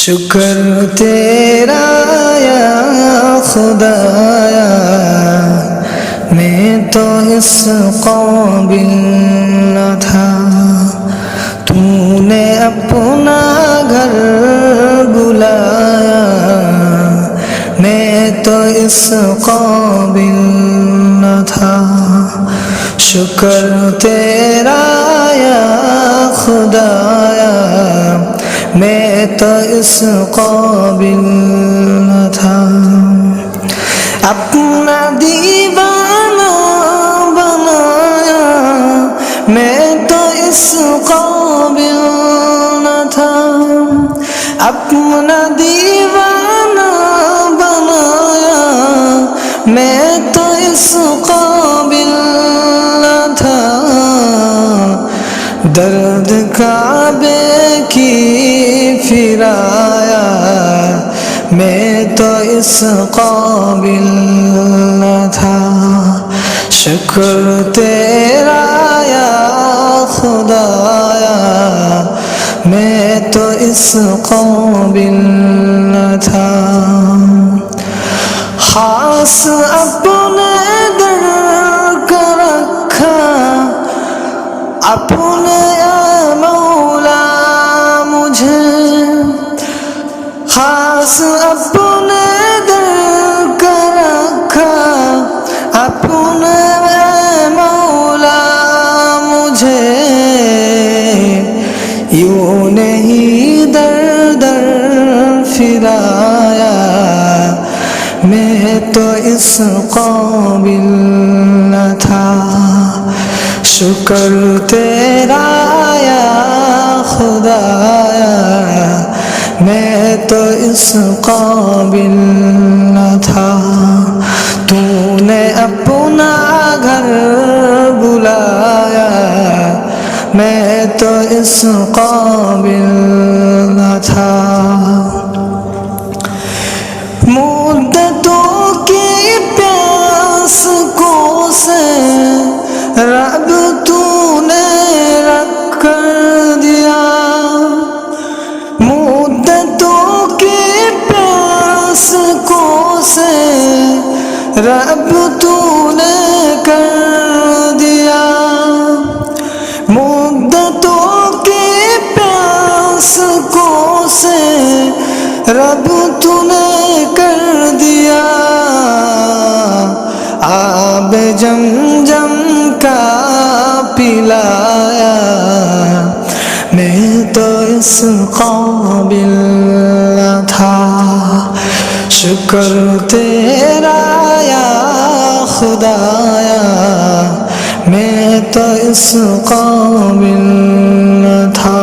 شکر تیرا یا خدایا میں تو اس قابل نہ تھا، تو نے اپنا گھر بلایا، میں تو اس قابل نہ تھا۔ شکر تیرا یا خدایا میں تو اس قابل نہ تھا، اپنا دیوانہ بنایا میں تو اس قابل نہ تھا، اپنا دیوانہ بنایا میں تو اس قابل نہ تھا، درد کعبے کی پھرایا میں تو اس قابل نہ تھا۔ شکر تیرا یا خدایا میں تو اس قابل نہ تھا، خاص اپنے در کا رکھا اپنے مولا مجھے، خاص اپنے در کا رکھا اپنے مولا مجھے، یوں نہیں در در پھرایا میں تو اس قابل نہ تھا۔ شکر تیرا یا خدایا میں تو اس قابل نہ تھا، تو نے اپنا گھر بلایا میں تو اس قابل نہ تھا۔ مدتوں کی پیاس کو سے رب تو نے رکھ کر دیا، مدتوں کی پیاس کو سے رب تو نے کر دیا، مدتوں کی پیاس کو سے رب تو نے کر دیا، آب زمزم کا پلایا میں تو اس قابل نہ تھا۔ شکر تیرا یا خدایا میں تو اس قابل نہ تھا۔